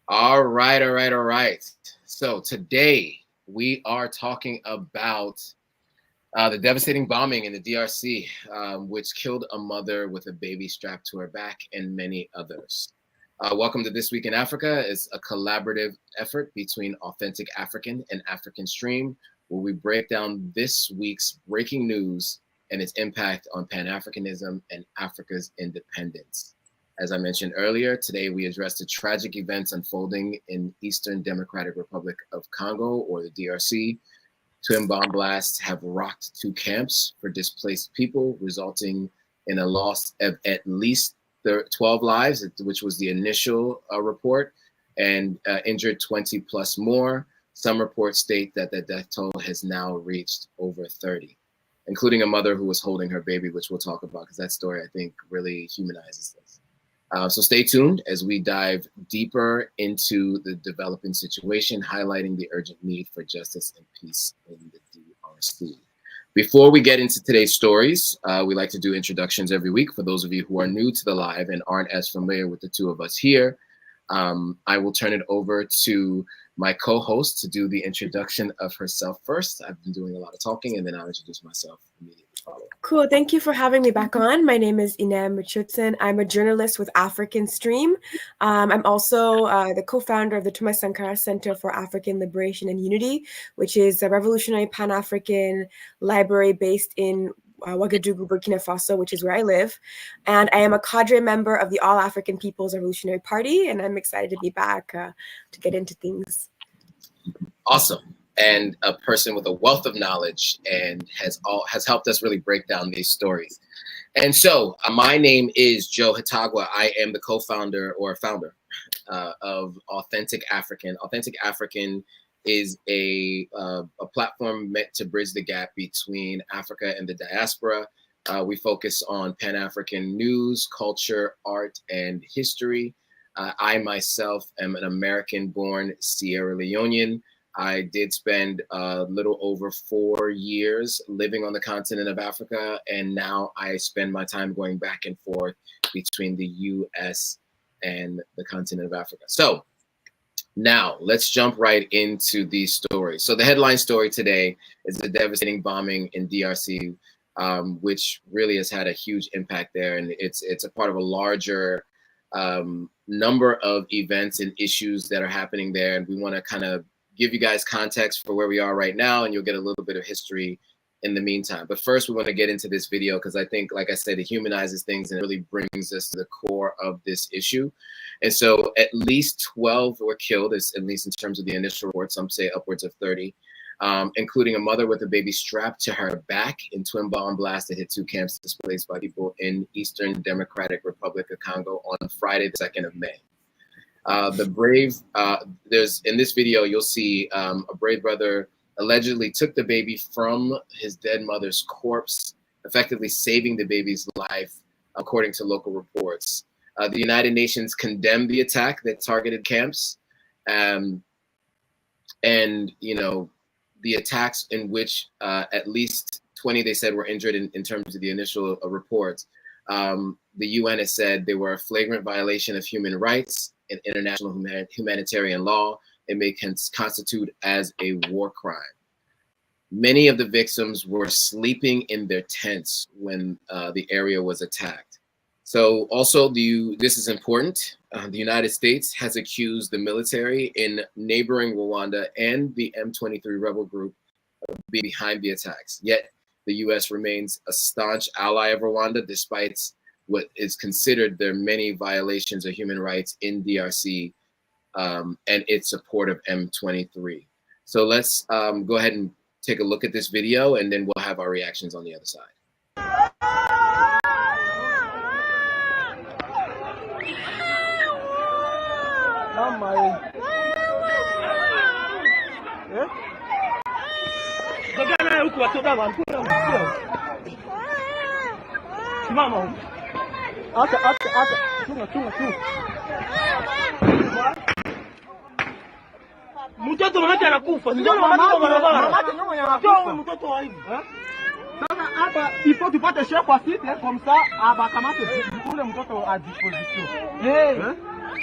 All right. So today we are talking about the devastating bombing in the DRC, which killed a mother with a baby strapped to her back and many others. Welcome to This Week in Africa. It's a collaborative effort between Authentic African and African Stream, where we break down this week's breaking news and its impact on Pan-Africanism and Africa's independence. As I mentioned earlier, today we address the tragic events unfolding in Eastern Democratic Republic of Congo, or the DRC. Twin bomb blasts have rocked two camps for displaced people, resulting in a loss of at least 12 lives, which was the initial report, and injured 20 plus more. Some reports state that the death toll has now reached over 30, including a mother who was holding her baby, which we'll talk about because that story, I think, really humanizes this. So stay tuned as we dive deeper into the developing situation, highlighting the urgent need for justice and peace in the DRC. Before we get into today's stories, we like to do introductions every week. For those of you who are new to the live and aren't as familiar with the two of us here, I will turn it over to my co-host to do the introduction of herself first. I've been doing a lot of talking, and then I'll introduce myself immediately. Cool. Thank you for having me back on. My name is Inem Richardson. I'm a journalist with African Stream. I'm also the co-founder of the Thomas Sankara Center for African Liberation and Unity, which is a revolutionary Pan-African library based in Ouagadougou, Burkina Faso, which is where I live. And I am a cadre member of the All African People's Revolutionary Party, and I'm excited to be back to get into things. Awesome. And a person with a wealth of knowledge and has helped us really break down these stories. And so my name is Joe Hatagwa. I am the co-founder or founder of Authentic African. Authentic African is a platform meant to bridge the gap between Africa and the diaspora. We focus on Pan-African news, culture, art, and history. I myself am an American-born Sierra Leonean. I did spend a little over 4 years living on the continent of Africa, and now I spend my time going back and forth between the US and the continent of Africa. So now let's jump right into these stories. So the headline story today is the devastating bombing in DRC, which really has had a huge impact there. And it's a part of a larger number of events and issues that are happening there. And we want to kind of give you guys context for where we are right now, and you'll get a little bit of history in the meantime. But first, we want to get into this video because I think, like I said, it humanizes things and it really brings us to the core of this issue. And so at least 12 were killed, at least in terms of the initial reports, some say upwards of 30, including a mother with a baby strapped to her back in twin bomb blasts that hit two camps displaced by people in Eastern Democratic Republic of Congo on Friday, the 2nd of May. There's in this video, you'll see a brave brother allegedly took the baby from his dead mother's corpse, effectively saving the baby's life, according to local reports. The United Nations condemned the attack that targeted camps, and the attacks in which at least 20, they said, were injured in terms of the initial reports. The UN has said they were a flagrant violation of human rights and international humanitarian law. It may constitute as a war crime. Many of the victims were sleeping in their tents when the area was attacked. So also, this is important. The United States has accused the military in neighboring Rwanda and the M23 rebel group of being behind the attacks. Yet the US remains a staunch ally of Rwanda, despite what is considered their many violations of human rights in DRC and its support of M23. So let's go ahead and take a look at this video, and then we'll have our reactions on the other side. Mtoto mamake anakufa. Ndio mamake barabara. Toa mtoto wa hivi. Sasa hapa ifo tupate chef kwa site comme ça abakamate ule mtoto à disposition.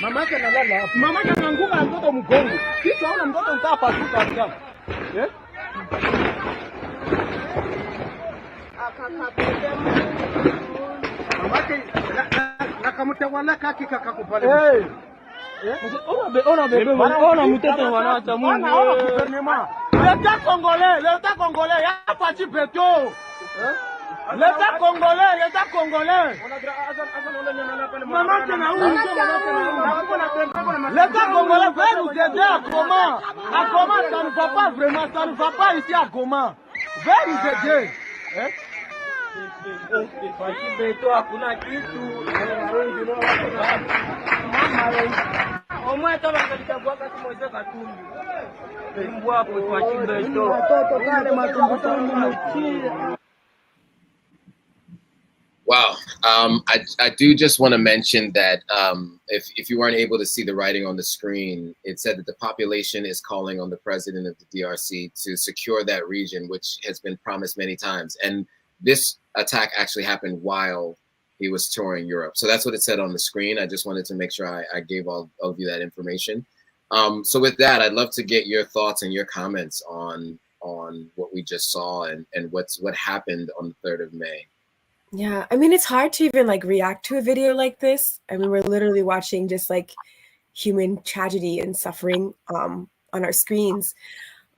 Mama yake analala hapo. Mama yake anaanguka na mtoto mgongo. Kisha ona mtoto mtapasuka hapo. Eh? Mama yake nakamtawala kaki kakakupale. Eh. Ona bebe, ona mtoto wanaacha Mungu. L'État congolais, y'a pas de béton. L'État congolais. Maman tena huyu. L'État congolais veut nous aider à comment? À comment ça ne va pas vraiment, ça ne va pas ici à comment? Veut nous aider. Hakuna kitu. Omwe kama kalitakuwa katumweze katumbi. Mbwa hapo kwa chimbeto. Watoto kale matumbutumbu. Wow. I do just want to mention that if you weren't able to see the writing on the screen, it said that the population is calling on the president of the DRC to secure that region, which has been promised many times. And this attack actually happened while he was touring Europe. So that's what it said on the screen. I just wanted to make sure I gave all of you that information. So with that, I'd love to get your thoughts and your comments on what we just saw and what happened on the 3rd of May. Yeah, I mean, it's hard to even like react to a video like this. I mean, we're literally watching just like human tragedy and suffering on our screens.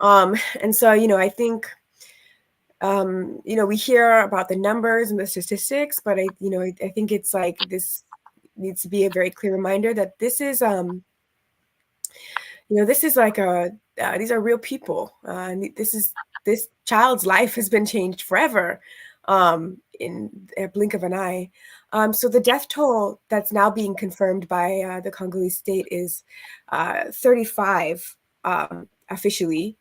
And so, you know, I think, you know, we hear about the numbers and the statistics, but I think it's like this needs to be a very clear reminder that this is, you know, this is like these are real people. And this child's life has been changed forever. In a blink of an eye. So the death toll that's now being confirmed by the Congolese state is 35 officially.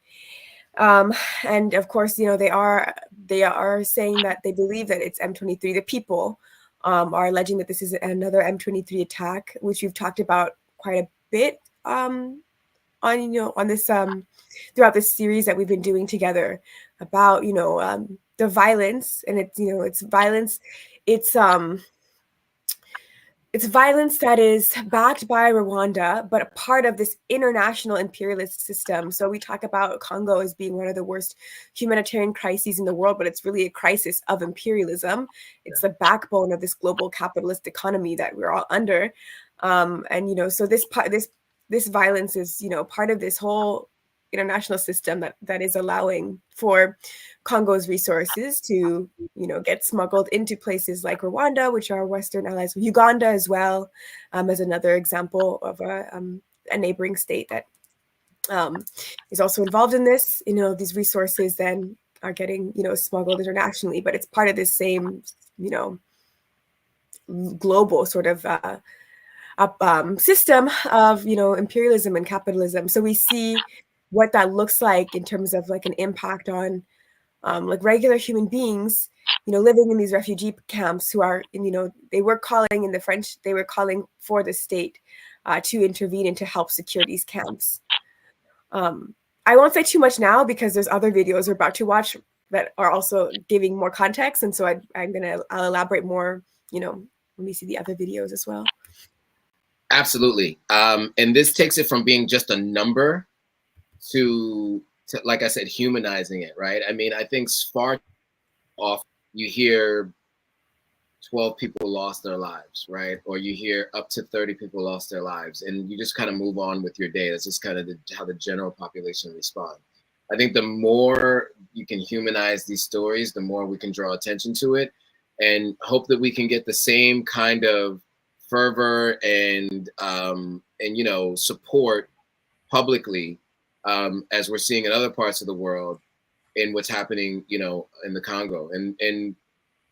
And of course, you know, they are saying that they believe that it's M23. The people are alleging that this is another M23 attack, which we've talked about quite a bit on this throughout this series that we've been doing together about, you know, the violence, and it's violence. It's violence that is backed by Rwanda, but a part of this international imperialist system. So we talk about Congo as being one of the worst humanitarian crises in the world, but it's really a crisis of imperialism. It's the backbone of this global capitalist economy that we're all under. And, you know, so this violence is, you know, part of this whole international system that is allowing for Congo's resources to, you know, get smuggled into places like Rwanda, which are Western allies, Uganda as well, as another example of a neighboring state that is also involved in this. You know, these resources then are getting, you know, smuggled internationally, but it's part of this same, you know, global sort of system of, you know, imperialism and capitalism. So we see what that looks like in terms of like an impact on like regular human beings, you know, living in these refugee camps who are, you know, they were calling in the French, they were calling for the state to intervene and to help secure these camps. I won't say too much now because there's other videos we're about to watch that are also giving more context. And so I'll elaborate more, you know, when we see the other videos as well. Absolutely. And this takes it from being just a number to, like I said, humanizing it, right? I mean, I think far off, you hear 12 people lost their lives, right? Or you hear up to 30 people lost their lives, and you just kind of move on with your day. That's just kind of how the general population responds. I think the more you can humanize these stories, the more we can draw attention to it, and hope that we can get the same kind of fervor and you know, support publicly as we're seeing in other parts of the world in what's happening, you know, in the Congo. And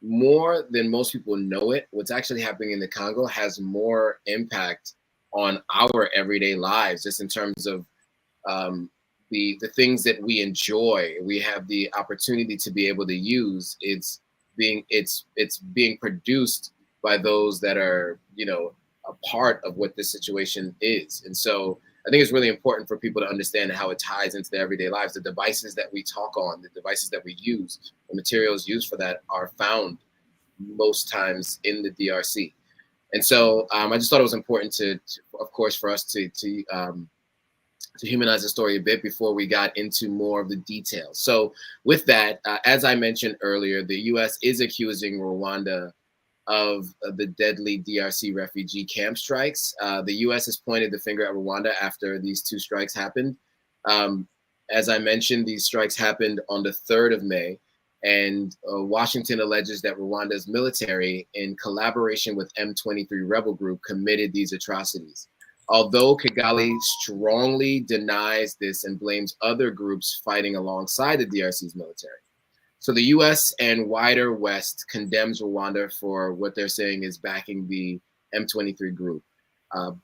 more than most people know it, what's actually happening in the Congo has more impact on our everyday lives, just in terms of the things that we enjoy. We have the opportunity to be able to use. It's being produced by those that are, you know, a part of what this situation is. And so I think it's really important for people to understand how it ties into their everyday lives. The devices that we talk on, the devices that we use, the materials used for that are found most times in the DRC. And so I just thought it was important to of course, for us to humanize the story a bit before we got into more of the details. So with that, as I mentioned earlier, the U.S. is accusing Rwanda of the deadly DRC refugee camp strikes. The U.S. has pointed the finger at Rwanda after these two strikes happened. As I mentioned, these strikes happened on the 3rd of May, and Washington alleges that Rwanda's military, in collaboration with M23 rebel group, committed these atrocities. Although Kigali strongly denies this and blames other groups fighting alongside the DRC's military. So the US and wider West condemns Rwanda for what they're saying is backing the M23 group,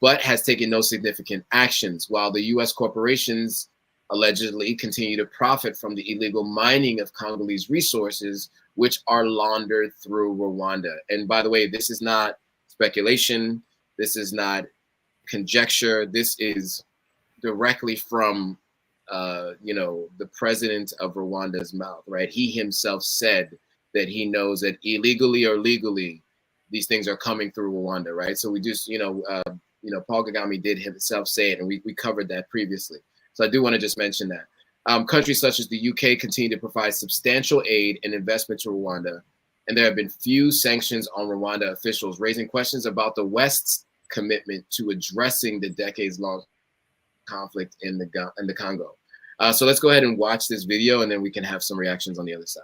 but has taken no significant actions, while the US corporations allegedly continue to profit from the illegal mining of Congolese resources, which are laundered through Rwanda. And by the way, this is not speculation. This is not conjecture. This is directly from the president of Rwanda's mouth, right? He himself said that he knows that illegally or legally, these things are coming through Rwanda, right? So we just, Paul Kagame did himself say it, and we covered that previously. So I do want to just mention that. Countries such as the UK continue to provide substantial aid and investment to Rwanda, and there have been few sanctions on Rwanda officials, raising questions about the West's commitment to addressing the decades-long conflict in the Congo. So let's go ahead and watch this video, and then we can have some reactions on the other side.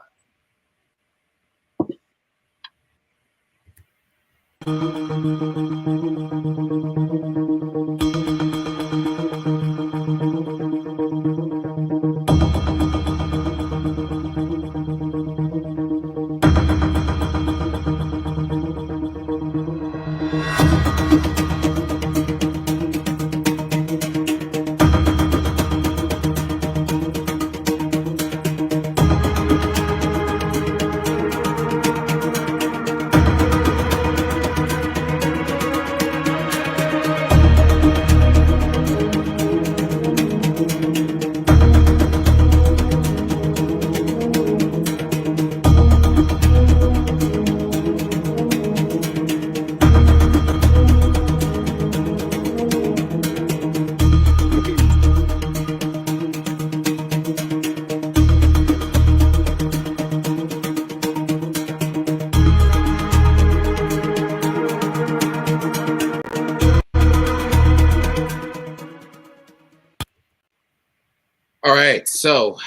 All right, so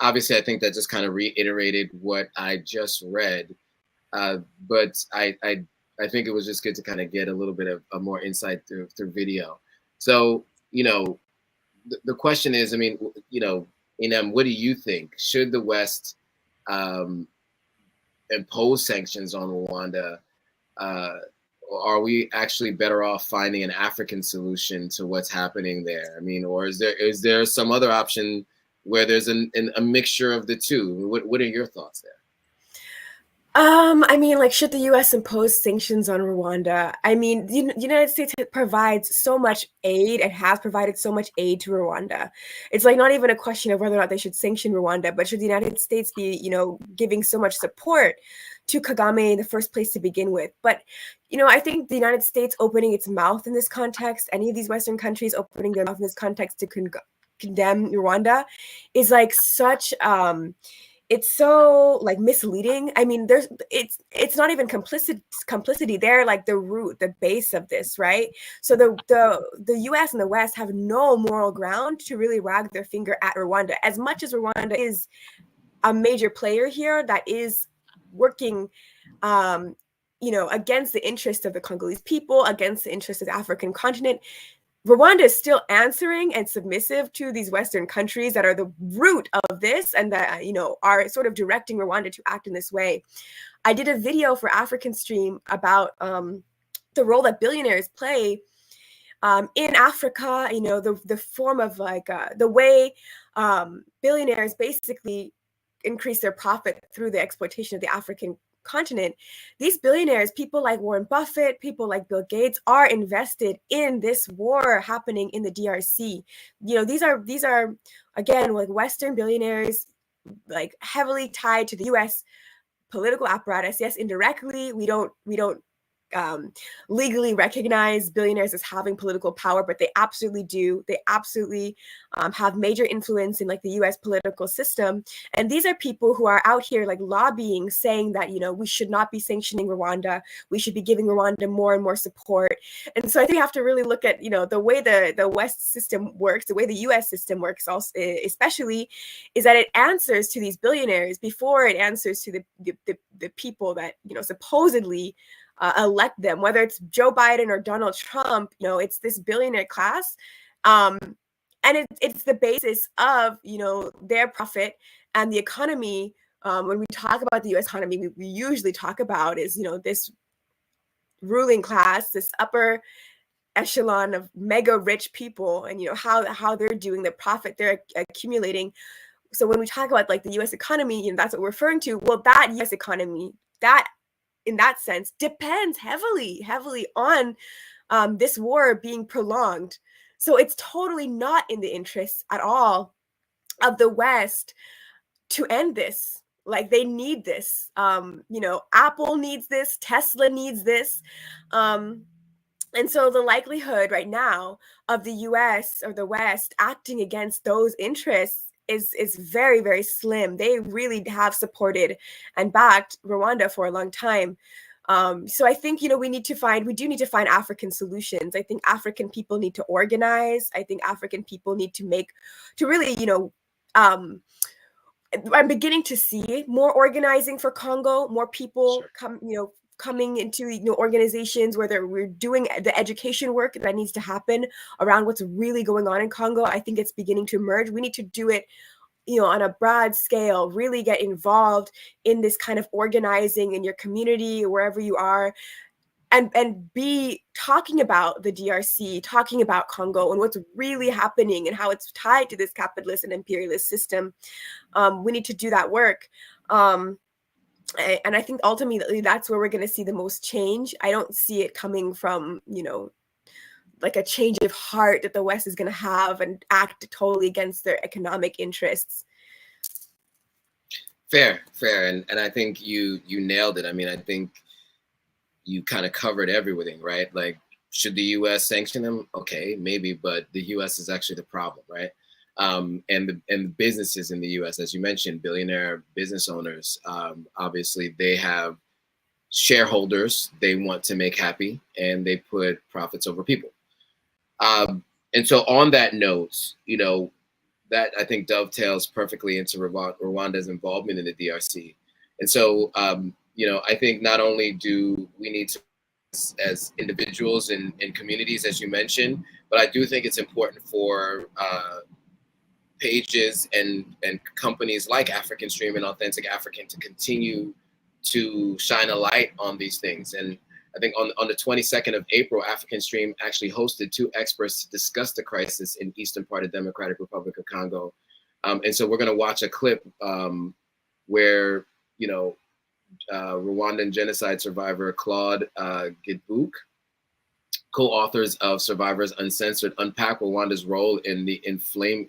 obviously I think that just kind of reiterated what I just read, but I think it was just good to kind of get a little bit of a more insight through video. So the question is, Inem, what do you think? Should the West impose sanctions on Rwanda? Are we actually better off finding an African solution to what's happening there? Or is there some other option where there's a mixture of the two? What are your thoughts there? Should the U.S. impose sanctions on Rwanda? The United States provides so much aid and has provided so much aid to Rwanda. It's not even a question of whether or not they should sanction Rwanda, but should the United States be, giving so much support to Kagame in the first place to begin with? But, I think the United States opening its mouth in this context, any of these Western countries opening their mouth in this context to condemn Rwanda is such, it's so misleading. It's not even complicity. They're the root, the base of this, right? So the US and the West have no moral ground to really wag their finger at Rwanda, as much as Rwanda is a major player here that is working against the interests of the Congolese people, against the interests of the African continent. Rwanda is still answering and submissive to these Western countries that are the root of this and that, are sort of directing Rwanda to act in this way. I did a video for African Stream about the role that billionaires play in Africa, the form of the way billionaires basically increase their profit through the exploitation of the African continent. These billionaires, people like Warren Buffett, people like Bill Gates, are invested in this war happening in the DRC. These are again Western billionaires, heavily tied to the US political apparatus. Yes, indirectly, we don't legally recognize billionaires as having political power, but they absolutely do. They absolutely have major influence in like the U.S. political system. And these are people who are out here like lobbying, saying that, you know, we should not be sanctioning Rwanda. We should be giving Rwanda more and more support. And so I think we have to really look at, you know, the way the West system works, the way the U.S. system works, also especially, is that it answers to these billionaires before it answers to the people that, you know, supposedly elect them, whether it's Joe Biden or Donald Trump. You know, it's this billionaire class, and it's the basis of, you know, their profit and the economy. When we talk about the U.S. economy, we usually talk about is, you know, this ruling class, this upper echelon of mega rich people, and, you know, how they're doing the profit they're accumulating. So when we talk about like the U.S. economy, you know, that's what we're referring to. Well, that U.S. economy, that in that sense, depends heavily on this war being prolonged. So it's totally not in the interests at all of the West to end this. Like, they need this. You know, Apple needs this, Tesla needs this. And so the likelihood right now of the US or the West acting against those interests is very, very slim. They really have supported and backed Rwanda for a long time. So I think, you know, we do need to find African solutions. I think African people need to organize. I think African people need to really, you know, I'm beginning to see more organizing for Congo, more people coming into, you know, organizations where we're doing the education work that needs to happen around what's really going on in Congo. I think it's beginning to emerge. We need to do it, you know, on a broad scale, really get involved in this kind of organizing in your community, wherever you are, and be talking about the DRC, talking about Congo and what's really happening and how it's tied to this capitalist and imperialist system. We need to do that work. And I think ultimately that's where we're going to see the most change. I don't see it coming from, you know, like a change of heart that the West is going to have and act totally against their economic interests. Fair. And I think you nailed it. I mean, I think you kind of covered everything, right? Like, should the U.S. sanction them? Okay, maybe, but the U.S. is actually the problem, right? And the businesses in the U.S., as you mentioned, billionaire business owners, obviously they have shareholders they want to make happy, and they put profits over people. And so on that note, you know, that I think dovetails perfectly into Rwanda's involvement in the DRC. And so, you know, I think not only do we need to, as individuals and communities, as you mentioned, but I do think it's important for pages and companies like African Stream and Authentic African to continue to shine a light on these things. And I think on the 22nd of April, African Stream actually hosted 2 experts to discuss the crisis in eastern part of Democratic Republic of Congo. And so we're going to watch a clip where, you know, Rwandan genocide survivor Claude Gidbouk, co-authors of Survivors Uncensored, unpack Rwanda's role in inflaming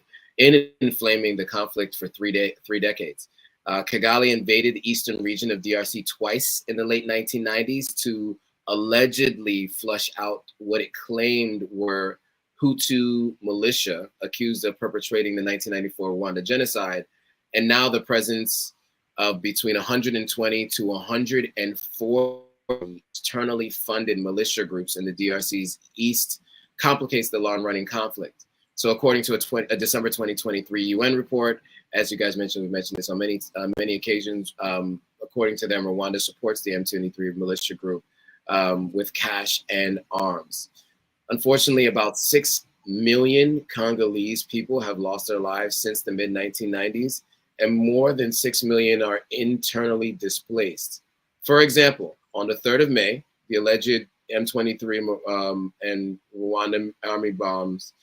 the conflict for 3 decades. Kigali invaded the eastern region of DRC twice in the late 1990s to allegedly flush out what it claimed were Hutu militia accused of perpetrating the 1994 Rwanda genocide. And now the presence of between 120 to 140 externally funded militia groups in the DRC's east complicates the long-running conflict. So according to a December 2023 UN report, as you guys mentioned, we've mentioned this on many occasions, according to them, Rwanda supports the M23 militia group with cash and arms. Unfortunately, about 6 million Congolese people have lost their lives since the mid-1990s, and more than 6 million are internally displaced. For example, on the 3rd of May, the alleged M23 and Rwandan army bombs,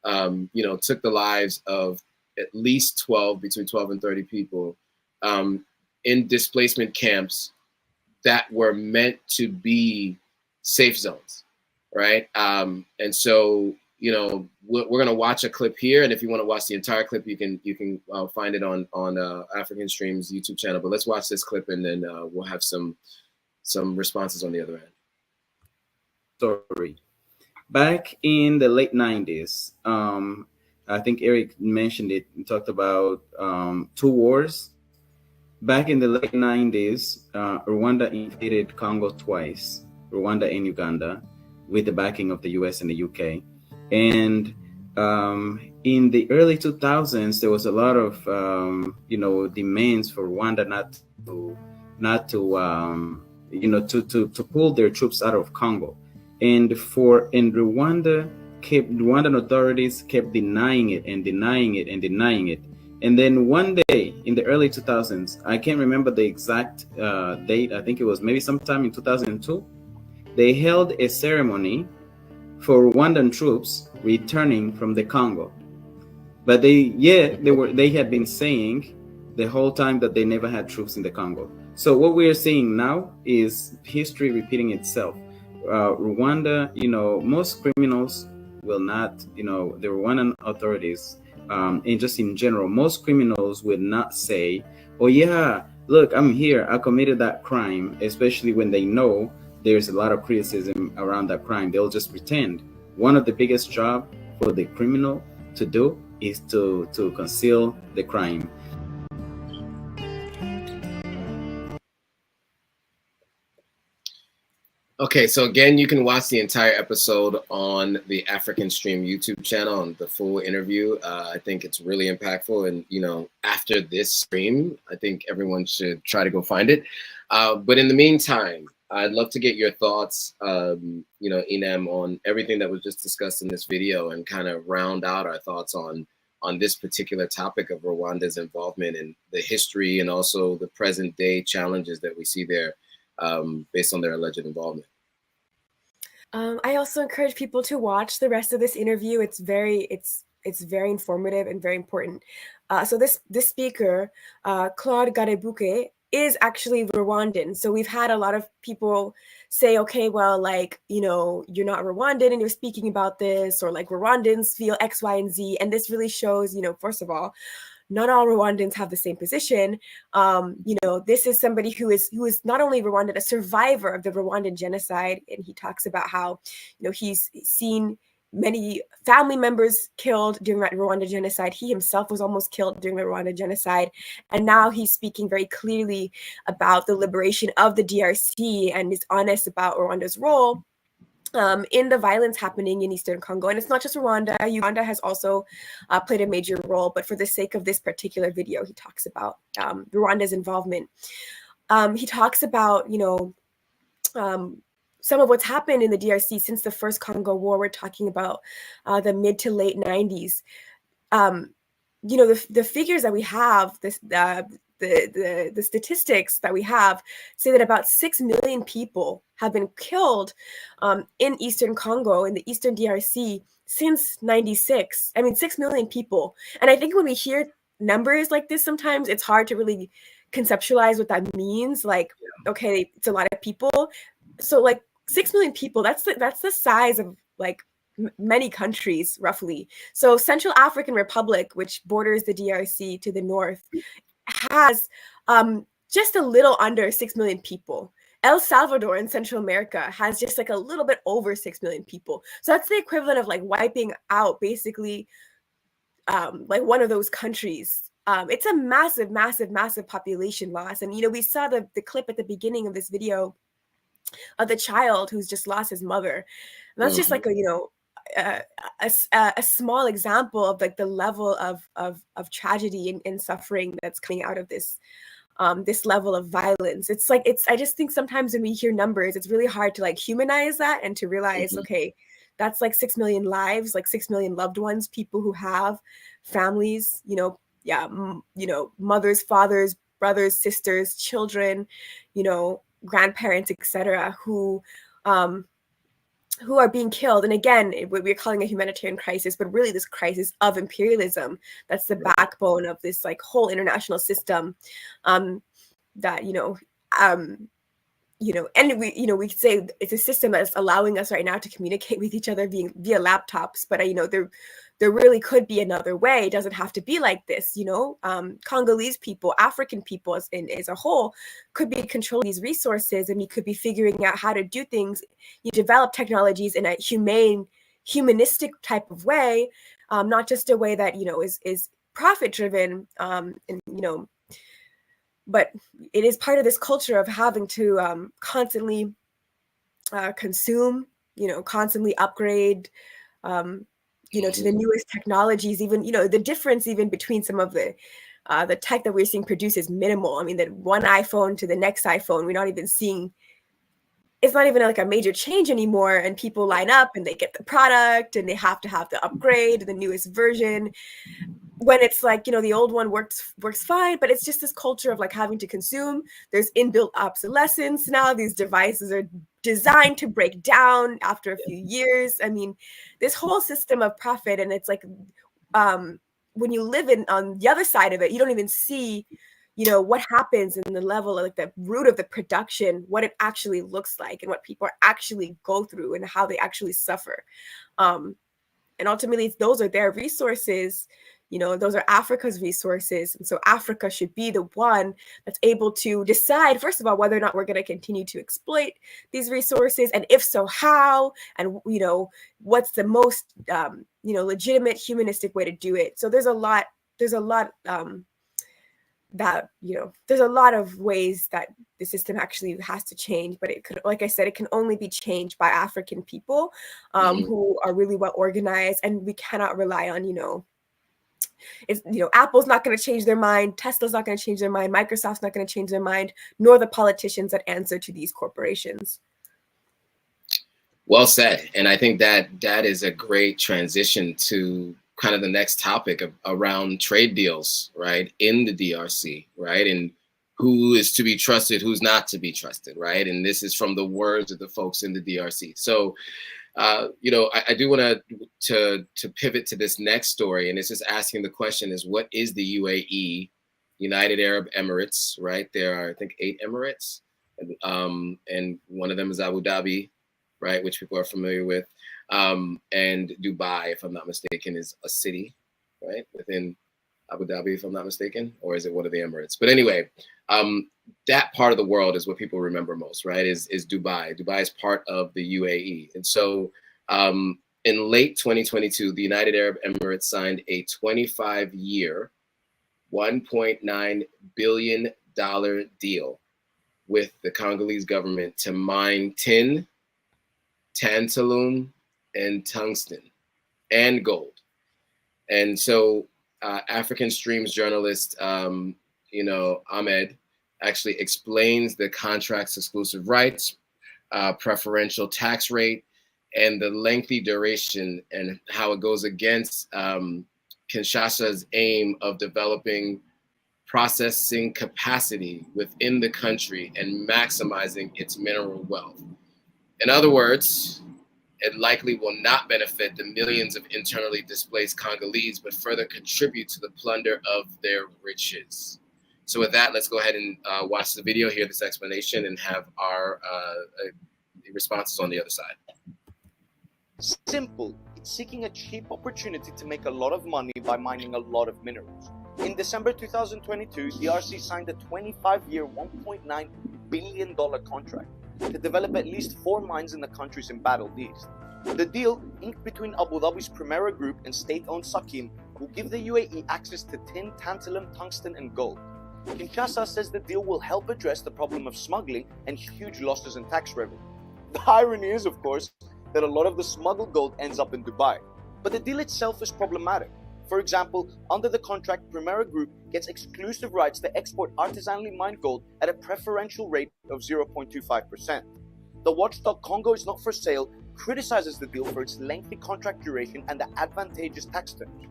you know, took the lives of at least between 12 and 30 people in displacement camps that were meant to be safe zones, right? And so, you know, we're gonna watch a clip here, and if you want to watch the entire clip, you can find it on African Stream's YouTube channel. But let's watch this clip, and then we'll have some responses on the other end. Story. Back in the late 90s, I think Eric mentioned it and talked about 2 wars. Back in the late 90s, Rwanda invaded Congo twice, Rwanda and Uganda, with the backing of the US and the UK. And in the early 2000s, there was a lot of, you know, demands for Rwanda to pull their troops out of Congo. And Rwandan authorities kept denying it and denying it and denying it. And then one day in the early 2000s, I can't remember the exact date, I think it was maybe sometime in 2002, they held a ceremony for Rwandan troops returning from the Congo. But they had been saying the whole time that they never had troops in the Congo. So what we are seeing now is history repeating itself. Rwanda, you know, most criminals will not, you know, the Rwandan authorities, and just in general, most criminals would not say, oh yeah, look, I'm here, I committed that crime, especially when they know there's a lot of criticism around that crime. They'll just pretend. One of the biggest jobs for the criminal to do is to conceal the crime. Okay, so again, you can watch the entire episode on the African Stream YouTube channel on the full interview. I think it's really impactful, and you know, after this stream, I think everyone should try to go find it. But in the meantime, I'd love to get your thoughts, you know, Inem, on everything that was just discussed in this video, and kind of round out our thoughts on this particular topic of Rwanda's involvement in the history and also the present day challenges that we see there based on their alleged involvement. I also encourage people to watch the rest of this interview. It's very informative and very important. So this speaker, Claude Garebuke, is actually Rwandan. So we've had a lot of people say, okay, well, like, you know, you're not Rwandan and you're speaking about this, or like Rwandans feel X, Y, and Z. And this really shows, you know, first of all, not all Rwandans have the same position. You know, this is somebody who is not only Rwandan, a survivor of the Rwandan genocide, and he talks about how, you know, he's seen many family members killed during that Rwanda genocide. He himself was almost killed during the Rwanda genocide, and now he's speaking very clearly about the liberation of the DRC and is honest about Rwanda's role in the violence happening in Eastern Congo. And it's not just Rwanda. Uganda has also played a major role, but for the sake of this particular video, he talks about Rwanda's involvement. He talks about, you know, some of what's happened in the DRC since the first Congo War. We're talking about the mid to late 90s. You know, the figures that we have, the statistics that we have say that about 6 million people have been killed in Eastern Congo, in the Eastern DRC, since 96. I mean, 6 million people. And I think when we hear numbers like this, sometimes it's hard to really conceptualize what that means. Like, okay, it's a lot of people. So like 6 million people, that's the size of like many countries, roughly. So Central African Republic, which borders the DRC to the north, has just a little under 6 million people. El Salvador in Central America has just like a little bit over 6 million people. So that's the equivalent of like wiping out basically like one of those countries. It's a massive, massive, massive population loss. And, you know, we saw the clip at the beginning of this video of the child who's just lost his mother. And that's just like a, you know, a small example of like the level of tragedy and suffering that's coming out of this this level of violence. It's like, I just think sometimes when we hear numbers, it's really hard to like humanize that and to realize, okay, that's like 6 million lives, like 6 million loved ones, people who have families, you know, you know, mothers, fathers, brothers, sisters, children, you know, grandparents, etc., who are being killed. And again, we're calling a humanitarian crisis, but really this crisis of imperialism, that's the backbone of this like whole international system that, you know, and we could say it's a system that's allowing us right now to communicate with each other via laptops, but there really could be another way. It doesn't have to be like this. Congolese people, African people as a whole could be controlling these resources, and we could be figuring out how to do things, develop technologies in a humanistic type of way, not just a way that is profit driven, but it is part of this culture of having to constantly consume, constantly upgrade, to the newest technologies. Even the difference even between some of the tech that we're seeing produced is minimal. I mean, that one iPhone to the next iPhone, we're not even seeing. It's not even like a major change anymore, and people line up and they get the product and they have to have the upgrade, the newest version. When it's like, the old one works fine, but it's just this culture of like having to consume. There's inbuilt obsolescence now. These devices are designed to break down after a few years. I mean, this whole system of profit, and it's like when you live on the other side of it, you don't even see what happens in the level of like the root of the production, what it actually looks like, and what people actually go through and how they actually suffer. And ultimately, those are their resources. Those are Africa's resources. And so Africa should be the one that's able to decide, first of all, whether or not we're going to continue to exploit these resources. And if so, how, and, what's the most, legitimate humanistic way to do it. So there's a lot that, there's a lot of ways that the system actually has to change, but it could, like I said, it can only be changed by African people who are really well organized, and we cannot rely on, Apple's not going to change their mind, Tesla's not going to change their mind, Microsoft's not going to change their mind, nor the politicians that answer to these corporations. Well said. And I think that is a great transition to kind of the next topic around trade deals, right, in the DRC, right, and who is to be trusted, who's not to be trusted, right? And this is from the words of the folks in the DRC. So I do want to pivot to this next story, and it's just asking the question is, what is the UAE, United Arab Emirates, right? There are, I think, 8 Emirates, and one of them is Abu Dhabi, right, which people are familiar with, and Dubai, if I'm not mistaken, is a city, right, within Abu Dhabi, if I'm not mistaken, or is it one of the Emirates? But anyway, that part of the world is what people remember most, right? Is Dubai. Dubai is part of the UAE. And so in late 2022, the United Arab Emirates signed a 25-year, $1.9 billion deal with the Congolese government to mine tin, tantalum, and tungsten, and gold. And so African Streams journalist, Ahmed, actually explains the contract's exclusive rights, preferential tax rate, and the lengthy duration, and how it goes against Kinshasa's aim of developing processing capacity within the country and maximizing its mineral wealth. In other words, it likely will not benefit the millions of internally displaced Congolese, but further contribute to the plunder of their riches. So with that, let's go ahead and watch the video, hear this explanation, and have our responses on the other side. Simple. It's seeking a cheap opportunity to make a lot of money by mining a lot of minerals. In December 2022, DRC signed a 25-year, $1.9 billion contract to develop at least 4 mines in the country's embattled east. The deal, inked between Abu Dhabi's Primera Group and state-owned Sakim, will give the UAE access to tin, tantalum, tungsten, and gold. Kinshasa says the deal will help address the problem of smuggling and huge losses in tax revenue. The irony is, of course, that a lot of the smuggled gold ends up in Dubai. But the deal itself is problematic. For example, under the contract, Primera Group gets exclusive rights to export artisanally mined gold at a preferential rate of 0.25%. The watchdog Congo is not for sale criticizes the deal for its lengthy contract duration and the advantageous tax terms.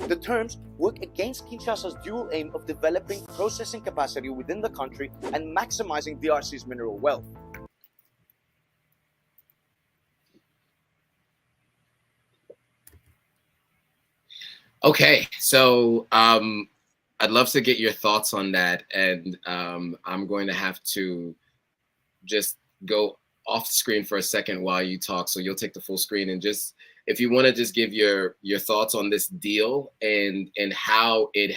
The terms work against Kinshasa's dual aim of developing processing capacity within the country and maximizing DRC's mineral wealth. Okay, so I'd love to get your thoughts on that, and I'm going to have to just go off screen for a second while you talk. So you'll take the full screen, and just, if you want to just give your thoughts on this deal and how it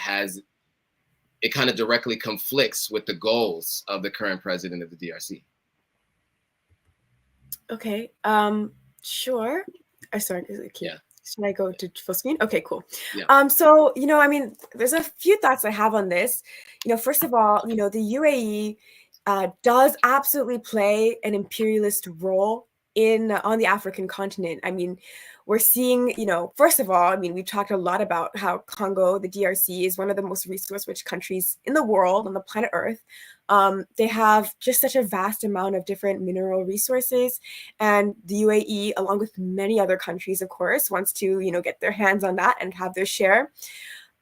kind of directly conflicts with the goals of the current president of the DRC. Okay. Sure. Sorry. Yeah. Should I go to full screen? Okay, cool. Yeah. So, I mean, there's a few thoughts I have on this. First of all, the UAE does absolutely play an imperialist role on the African continent. I mean, we're seeing, first of all, I mean, we've talked a lot about how Congo, the DRC, is one of the most resource-rich countries in the world, on the planet Earth. They have just such a vast amount of different mineral resources, and the UAE, along with many other countries, of course, wants to, get their hands on that and have their share.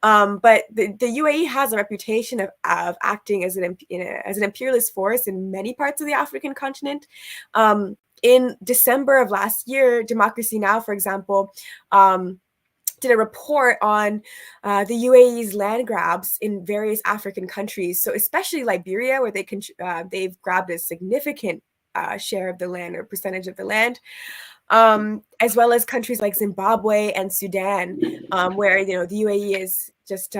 But the UAE has a reputation of acting as an imperialist force in many parts of the African continent. In December of last year, Democracy Now!, for example, did a report on the UAE's land grabs in various African countries. So especially Liberia, where they've grabbed a significant share of the land, or percentage of the land, as well as countries like Zimbabwe and Sudan, where the UAE is just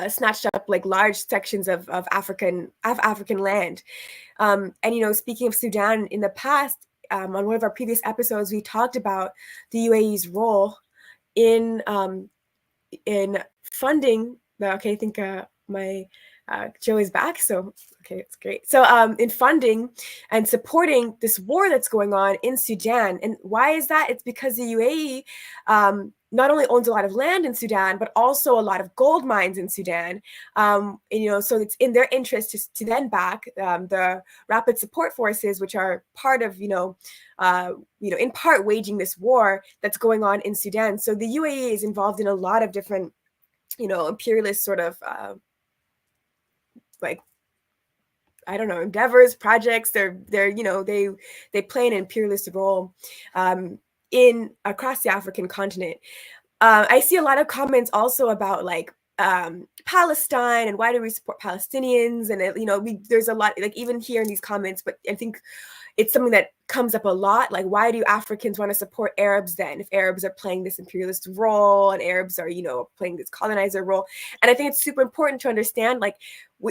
snatched up large sections of African land. And speaking of Sudan, in the past, on one of our previous episodes, we talked about the UAE's role in funding I think my Joe is back, so okay, it's great. So in funding and supporting this war that's going on in Sudan. And why is that? It's because the UAE not only owns a lot of land in Sudan, but also a lot of gold mines in Sudan. And, so it's in their interest to then back the rapid support forces, which are part of, in part waging this war that's going on in Sudan. So the UAE is involved in a lot of different, imperialist sort of endeavors, projects. They play an imperialist role across the African continent. I see a lot of comments also about Palestine and why do we support Palestinians, and there's a lot even here in these comments, but I think it's something that comes up a lot. Why do Africans want to support Arabs then, if Arabs are playing this imperialist role and Arabs are playing this colonizer role? And I think it's super important to understand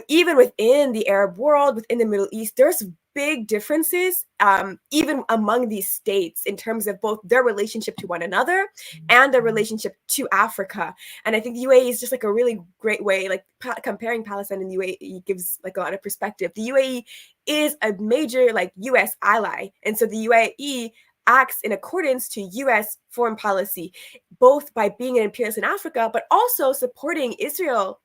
even within the Arab world, within the Middle East, there's big differences even among these states in terms of both their relationship to one another and their relationship to Africa. And I think the UAE is just a really great way, comparing Palestine and the UAE gives a lot of perspective. The UAE is a major US ally, and so the UAE acts in accordance to US foreign policy, both by being an imperialist in Africa, but also supporting Israel,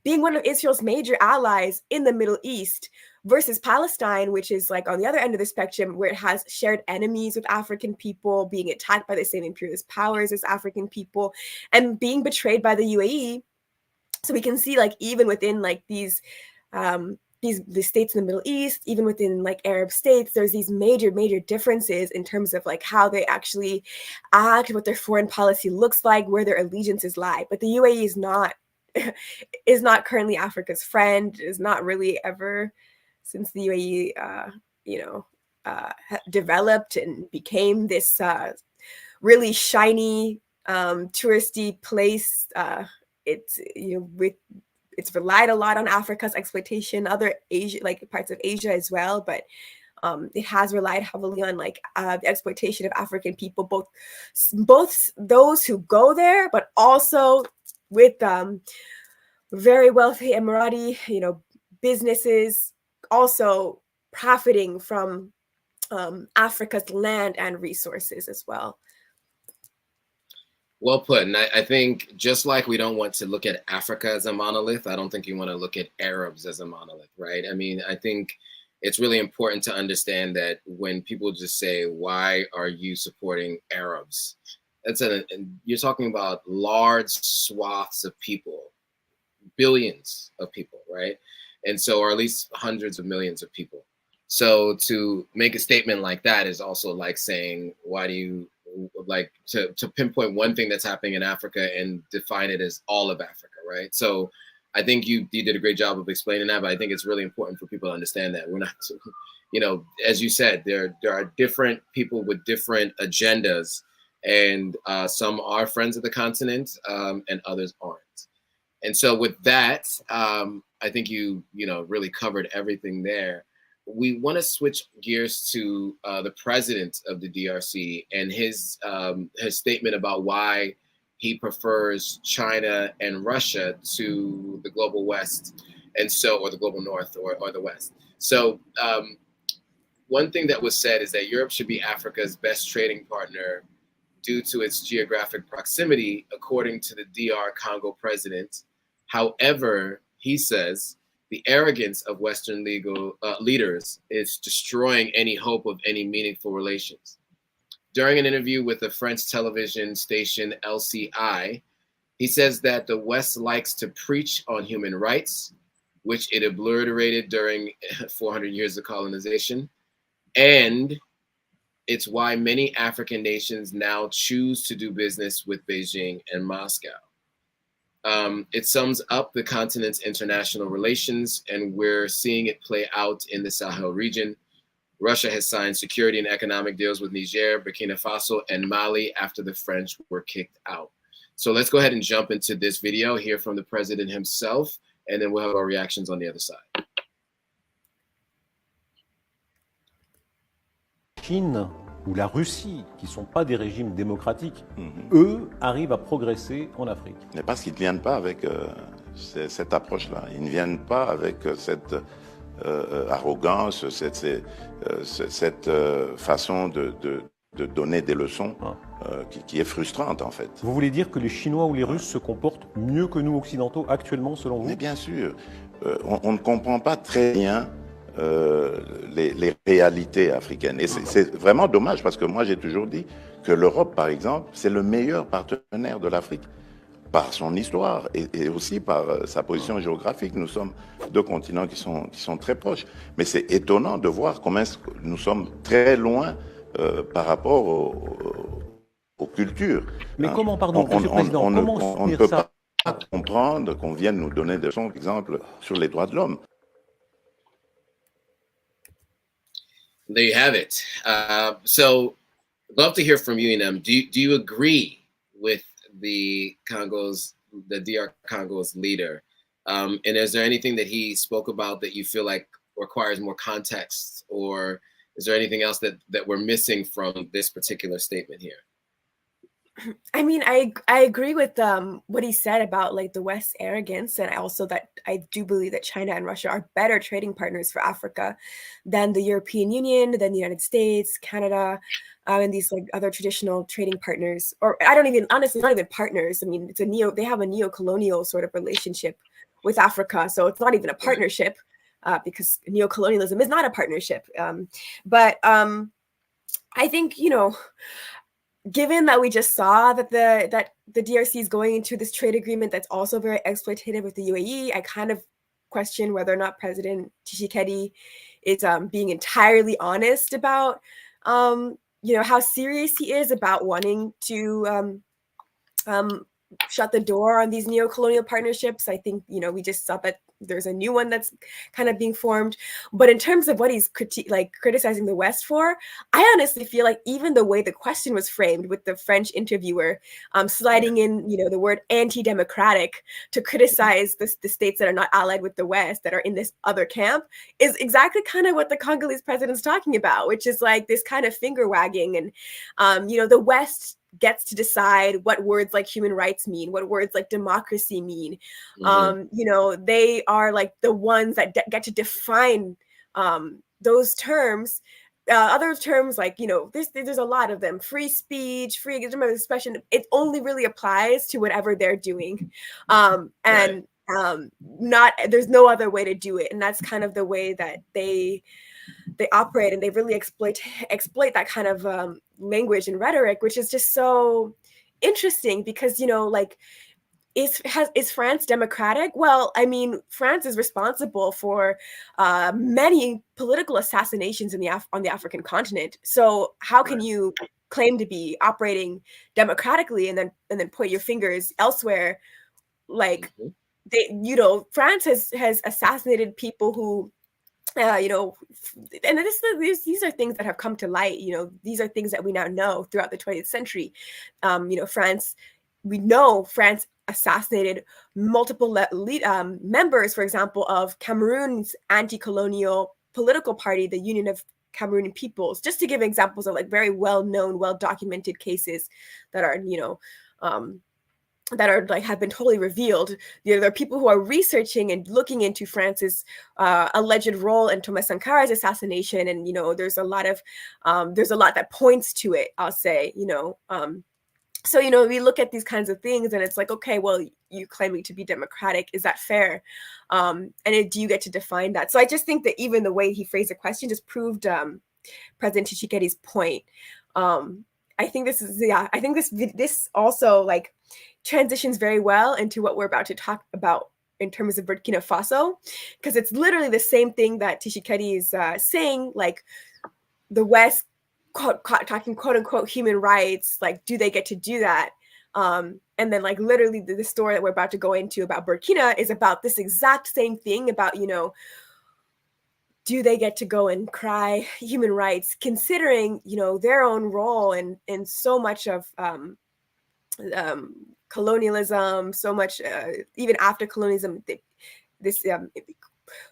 being one of Israel's major allies in the Middle East, versus Palestine, which is on the other end of the spectrum, where it has shared enemies with African people, being attacked by the same imperialist powers as African people, and being betrayed by the UAE. So we can see even within these states in the Middle East, even within Arab states, there's these major differences in terms of how they actually act, what their foreign policy looks like, where their allegiances lie. But the UAE is not currently Africa's friend, is not really ever, since the UAE developed and became this really shiny touristy place. It's relied a lot on Africa's exploitation, other Asia, parts of Asia as well, but it has relied heavily on the exploitation of African people, both those who go there, but also with very wealthy Emirati, businesses also profiting from Africa's land and resources as well. Well put. And I think just like we don't want to look at Africa as a monolith, I don't think you want to look at Arabs as a monolith, right? I mean, I think it's really important to understand that when people just say, why are you supporting Arabs? You're talking about large swaths of people, billions of people, right? And so, or at least hundreds of millions of people. So to make a statement like that is also saying, why do you to pinpoint one thing that's happening in Africa and define it as all of Africa, right? So I think you did a great job of explaining that, but I think it's really important for people to understand that we're not, you know, as you said, there are different people with different agendas, and some are friends of the continent, and others aren't. And so with that, I think you really covered everything there. We want to switch gears to the president of the DRC and his statement about why he prefers China and Russia to the global West, and so, or the global North, or the West. So one thing that was said is that Europe should be Africa's best trading partner due to its geographic proximity, according to the DR Congo president. However, he says the arrogance of Western leaders is destroying any hope of any meaningful relations. During an interview with the French television station LCI, he says that the West likes to preach on human rights, which it obliterated during 400 years of colonization, and it's why many African nations now choose to do business with Beijing and Moscow. It sums up the continent's international relations, and we're seeing it play out in the Sahel region. Russia has signed security and economic deals with Niger, Burkina Faso, and Mali after the French were kicked out. So let's go ahead and jump into this video, hear from the president himself, and then we'll have our reactions on the other side. Chine ou la Russie, qui ne sont pas des régimes démocratiques, eux arrivent à progresser en Afrique. Mais parce qu'ils ne viennent pas avec cette approche-là. Ils ne viennent pas avec cette arrogance, cette façon de donner des leçons qui est frustrante, en fait. Vous voulez dire que les Chinois ou les Russes se comportent mieux que nous occidentaux actuellement, selon vous? Mais bien sûr. On ne comprend pas très bien les réalités africaines. Et c'est vraiment dommage, parce que moi j'ai toujours dit que l'Europe, par exemple, c'est le meilleur partenaire de l'Afrique, par son histoire et aussi par sa position géographique. Nous sommes deux continents qui sont très proches. Mais c'est étonnant de voir comment nous sommes très loin par rapport aux cultures. Mais comment, pardon, Monsieur le Président, comment on ne peut pas comprendre qu'on vienne nous donner des leçons, par exemple, sur les droits de l'homme. There you have it. So, I'd love to hear from you, Inem. Do you agree with the DR Congo's leader? And is there anything that he spoke about that you feel like requires more context, or is there anything else that we're missing from this particular statement here? I mean, I agree with what he said about like the West's arrogance, and also that I do believe that China and Russia are better trading partners for Africa than the European Union, than the United States, Canada, and these like other traditional trading partners. Or honestly, not even partners. I mean, they have a neo-colonial sort of relationship with Africa, so it's not even a partnership, because neo-colonialism is not a partnership. But I think, given that we just saw that the DRC is going into this trade agreement that's also very exploitative with the UAE, I kind of question whether or not President Tshisekedi is being entirely honest about how serious he is about wanting to shut the door on these neo-colonial partnerships. I think we just saw that there's a new one that's kind of being formed. But in terms of what he's criticizing the West for, I honestly feel like even the way the question was framed, with the French interviewer sliding in the word anti-democratic to criticize the states that are not allied with the West, that are in this other camp, is exactly kind of what the Congolese president's talking about, which is like this kind of finger wagging. And the West gets to decide what words like human rights mean, what words like democracy mean. They are like the ones that get to define those terms. Other terms like, there's a lot of them: free speech, freedom of expression. It only really applies to whatever they're doing. There's no other way to do it. And that's kind of the way that they operate, and they really exploit that kind of language and rhetoric, which is just so interesting because, is France democratic? Well, I mean, France is responsible for many political assassinations on the African continent. So how can you claim to be operating democratically and then point your fingers elsewhere? Like, France has assassinated people who, and these are things that have come to light. These are things that we now know throughout the 20th century. France assassinated multiple members, for example, of Cameroon's anti-colonial political party, the Union of Cameroonian Peoples, just to give examples of like very well-known, well-documented cases that are, have been totally revealed. There are people who are researching and looking into France's alleged role in Thomas Sankara's assassination, and there's a lot that points to it. I'll say, so we look at these kinds of things, and it's like, okay, well, you claiming to be democratic, is that fair? And do you get to define that? So I just think that even the way he phrased the question just proved President Tshisekedi's point. I think this also like transitions very well into what we're about to talk about in terms of Burkina Faso, because it's literally the same thing that Tshisekedi is saying, like the West talking quote unquote human rights, like do they get to do that? And then like literally the story that we're about to go into about Burkina is about this exact same thing about, do they get to go and cry human rights, considering, their own role in so much of colonialism, so much, even after colonialism, this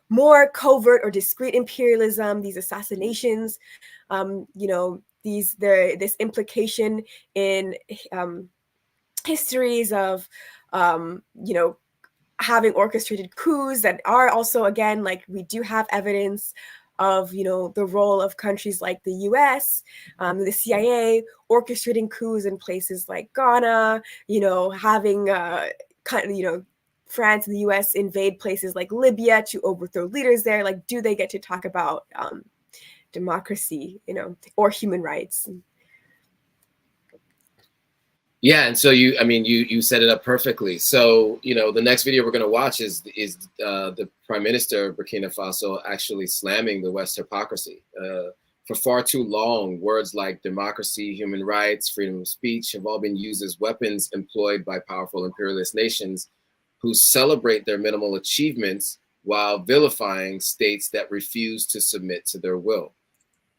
more covert or discreet imperialism, these assassinations, this implication in histories of, having orchestrated coups that are also, again, like we do have evidence of, the role of countries like the US, the CIA orchestrating coups in places like Ghana, having France and the US invade places like Libya to overthrow leaders there. Like, do they get to talk about democracy, or human rights? Yeah, and so you set it up perfectly. So the next video we're going to watch is the Prime Minister of Burkina Faso actually slamming the West's hypocrisy. For far too long, words like democracy, human rights, freedom of speech have all been used as weapons employed by powerful imperialist nations who celebrate their minimal achievements while vilifying states that refuse to submit to their will.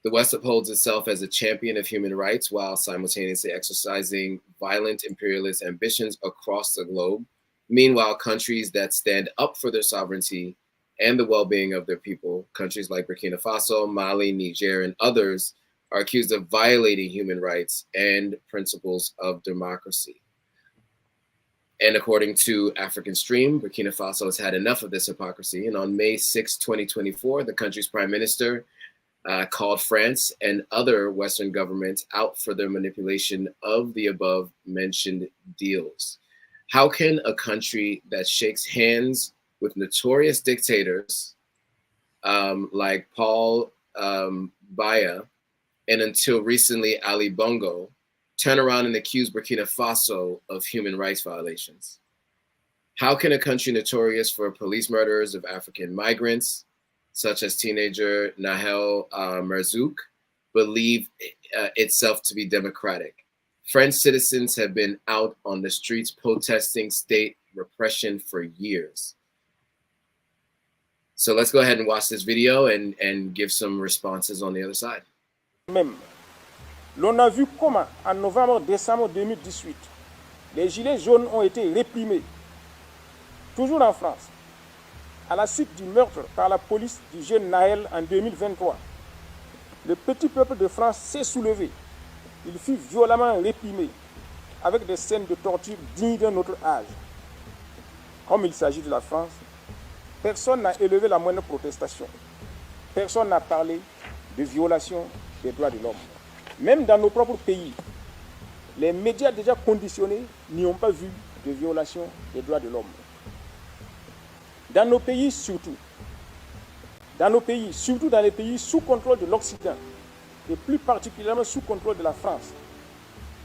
The West upholds itself as a champion of human rights while simultaneously exercising violent imperialist ambitions across the globe. Meanwhile, countries that stand up for their sovereignty and the well-being of their people, countries like Burkina Faso, Mali, Niger, and others, are accused of violating human rights and principles of democracy. And according to African Stream, Burkina Faso has had enough of this hypocrisy. And on May 6, 2024, the country's prime minister called France and other Western governments out for their manipulation of the above mentioned deals. How can a country that shakes hands with notorious dictators like Paul Biya and until recently Ali Bongo turn around and accuse Burkina Faso of human rights violations? How can a country notorious for police murders of African migrants, such as teenager Nahel Merzouk, believe itself to be democratic? French citizens have been out on the streets protesting state repression for years. So let's go ahead and watch this video and give some responses on the other side. Même, l'on a vu comment en novembre-décembre 2018, les gilets jaunes ont été réprimés, toujours en France. À la suite du meurtre par la police du jeune Nahel en 2023, le petit peuple de France s'est soulevé. Il fut violemment réprimé avec des scènes de torture dignes d'un autre âge. Comme il s'agit de la France, personne n'a élevé la moindre protestation. Personne n'a parlé de violation des droits de l'homme. Même dans nos propres pays, les médias déjà conditionnés n'y ont pas vu de violation des droits de l'homme. Dans nos pays surtout dans les pays sous contrôle de l'Occident, et plus particulièrement sous contrôle de la France,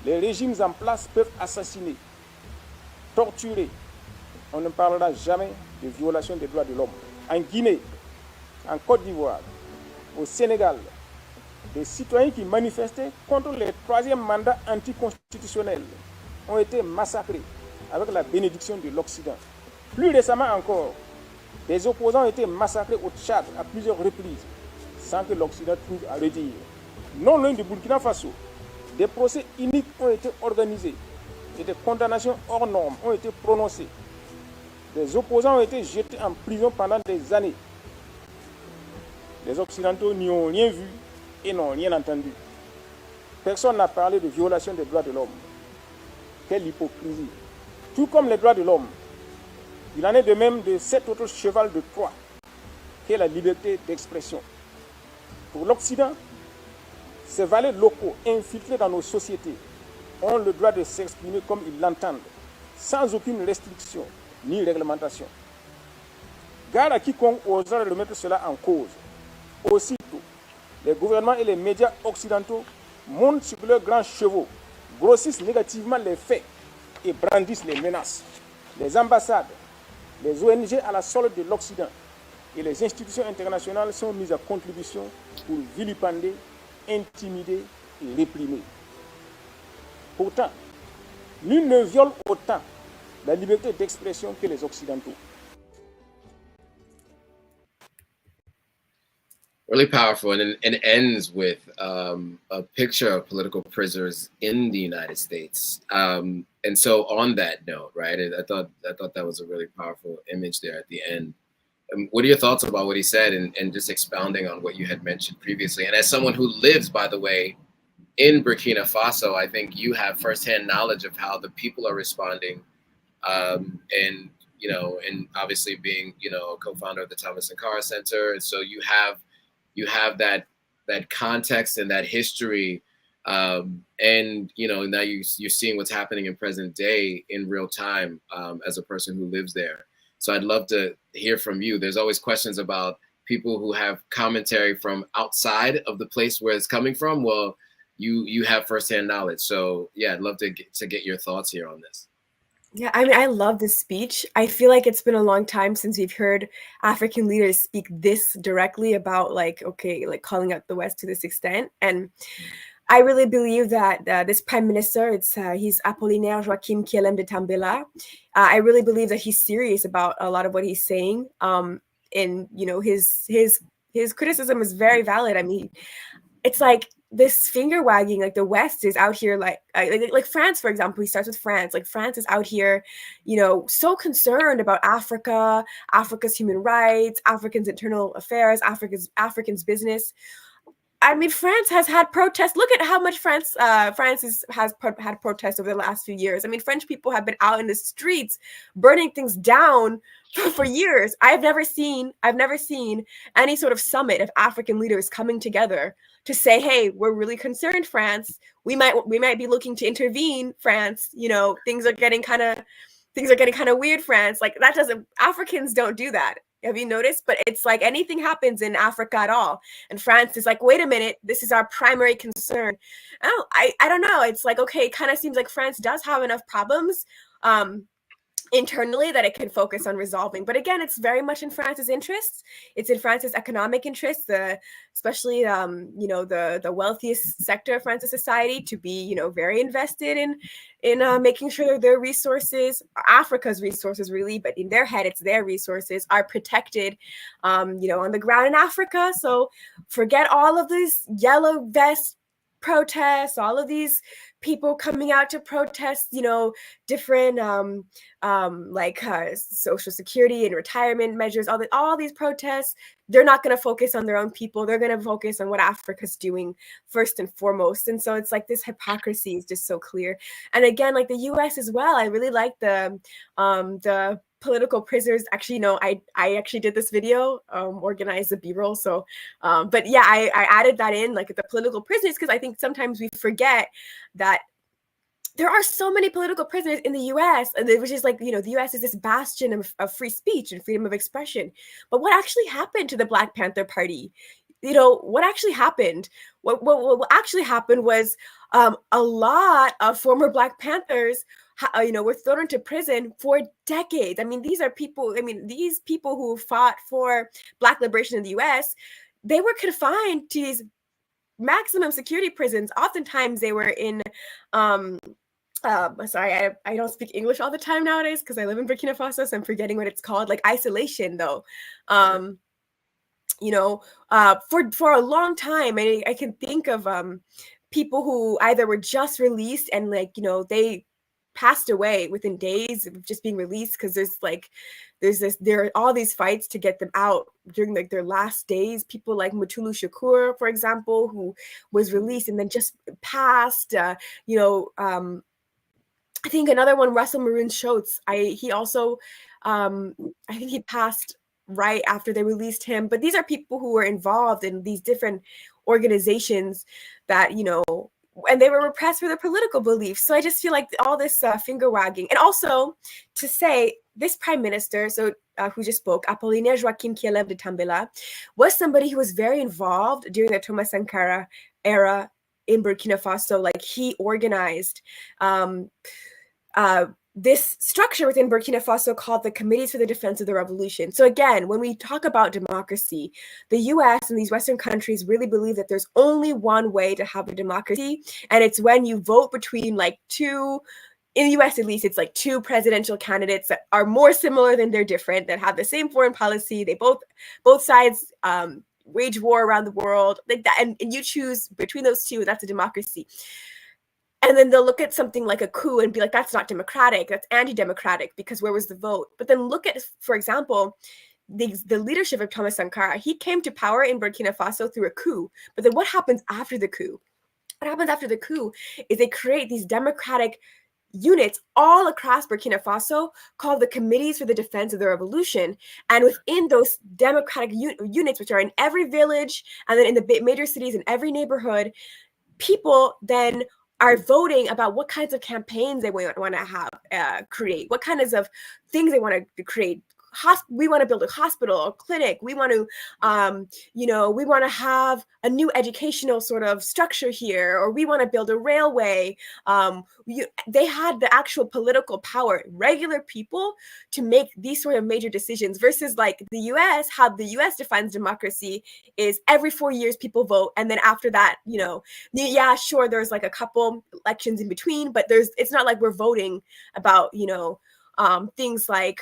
les régimes en place peuvent assassiner, torturer. On ne parlera jamais de violation des droits de l'homme. En Guinée, en Côte d'Ivoire, au Sénégal, des citoyens qui manifestaient contre les troisième mandats anticonstitutionnels ont été massacrés avec la bénédiction de l'Occident. Plus récemment encore, des opposants ont été massacrés au Tchad à plusieurs reprises, sans que l'Occident trouve à redire. Non loin du Burkina Faso, des procès iniques ont été organisés et des condamnations hors normes ont été prononcées. Des opposants ont été jetés en prison pendant des années. Les Occidentaux n'y ont rien vu et n'ont rien entendu. Personne n'a parlé de violation des droits de l'homme. Quelle hypocrisie! Tout comme les droits de l'homme, il en est de même de cet autre cheval de Troie, qu'est la liberté d'expression. Pour l'Occident, ces valets locaux infiltrés dans nos sociétés ont le droit de s'exprimer comme ils l'entendent, sans aucune restriction ni réglementation. Garde à quiconque osera remettre cela en cause. Aussitôt, les gouvernements et les médias occidentaux montent sur leurs grands chevaux, grossissent négativement les faits et brandissent les menaces. Les ambassades, les ONG à la solde de l'Occident et les institutions internationales sont mises à contribution pour vilipender, intimider et réprimer. Pourtant, nul ne viole autant la liberté d'expression que les Occidentaux. Really powerful, and it ends with a picture of political prisoners in the United States. And so, on that note, right, I thought that was a really powerful image there at the end. What are your thoughts about what he said, and just expounding on what you had mentioned previously? And as someone who lives, by the way, in Burkina Faso, I think you have firsthand knowledge of how the people are responding, and and obviously being a co-founder of the Thomas Sankara Center, and so you have that context and that history, and now you're seeing what's happening in present day in real time, as a person who lives there. So I'd love to hear from you. There's always questions about people who have commentary from outside of the place where it's coming from. Well, you have firsthand knowledge. So yeah, I'd love to get your thoughts here on this. Yeah, I mean, I love this speech. I feel like it's been a long time since we've heard African leaders speak this directly about calling out the West to this extent. And I really believe that this prime minister, he's Apollinaire Joachim Kielem de Tambela. I really believe that he's serious about a lot of what he's saying. And his criticism is very valid. I mean, it's like this finger wagging, like the West is out here, like France, for example. He starts with France. Like France is out here, so concerned about Africa's human rights, Africans' internal affairs, Africans' business. I mean, France has had protests. Look at how much France has had protests over the last few years. I mean, French people have been out in the streets burning things down for years. I've never seen any sort of summit of African leaders coming together to say, "Hey, we're really concerned, France. We might be looking to intervene, France. Things are getting kind of weird, France." Like Africans don't do that. Have you noticed? But it's like anything happens in Africa at all, and France is like, wait a minute, this is our primary concern. I don't know. It's like, okay, it kind of seems like France does have enough problems internally that it can focus on resolving. But again, it's very much in France's interests. It's in France's economic interests, especially the wealthiest sector of France's society, to be very invested in making sure that their resources, Africa's resources really, but in their head it's their resources, are protected on the ground in Africa. So forget all of these yellow vest protests, all of these people coming out to protest, different social security and retirement measures, all these protests. They're not going to focus on their own people. They're going to focus on what Africa's doing first and foremost. And so it's like this hypocrisy is just so clear. And again, like the US as well, I really like the political prisoners. Actually, I actually did this video, organized the B-roll. So, but yeah, I added that in, like the political prisoners, because I think sometimes we forget that there are so many political prisoners in the US, which is like, the US is this bastion of free speech and freedom of expression. But what actually happened to the Black Panther Party? What actually happened? What actually happened was a lot of former Black Panthers were thrown into prison for decades. I mean, these people who fought for Black liberation in the US, they were confined to these maximum security prisons. Oftentimes they were in sorry, I don't speak English all the time nowadays because I live in Burkina Faso, so I'm forgetting what it's called. Like isolation, though. You know, for a long time, I can think of people who either were just released and like, you know, they passed away within days of just being released because there are all these fights to get them out during like their last days. People like Mutulu Shakur, for example, who was released and then just passed. You know, I think another one, Russell Maroon Shoatz. He also, I think he passed right after they released him. But these are people who were involved in these different organizations that, you know, and they were repressed for their political beliefs. So I just feel like all this finger wagging, and also to say this prime minister, so who just spoke, Apollinaire Joachim Kielev de Tambela, was somebody who was very involved during the Thomas Sankara era in Burkina Faso. Like he organized this structure within Burkina Faso called the Committees for the Defense of the Revolution. So again, when we talk about democracy, the US and these Western countries really believe that there's only one way to have a democracy, and it's when you vote between like two, in the US at least, it's like two presidential candidates that are more similar than they're different, that have the same foreign policy. They both sides wage war around the world, like that, and you choose between those two. That's a democracy. And then they'll look at something like a coup and be like, that's not democratic, that's anti-democratic, because where was the vote? But then look at, for example, the leadership of Thomas Sankara. He came to power in Burkina Faso through a coup. But then what happens after the coup? What happens after the coup is they create these democratic units all across Burkina Faso called the Committees for the Defense of the Revolution. And within those democratic units, which are in every village and then in the major cities in every neighborhood, people then are voting about what kinds of campaigns they want to have, create, what kinds of things they want to create. We want to build a hospital, a clinic. We want to, we want to have a new educational sort of structure here, or we want to build a railway. They had the actual political power, regular people, to make these sort of major decisions versus like the US, how the US defines democracy is every 4 years people vote. And then after that, yeah, sure, there's like a couple elections in between, but it's not like we're voting about, things like,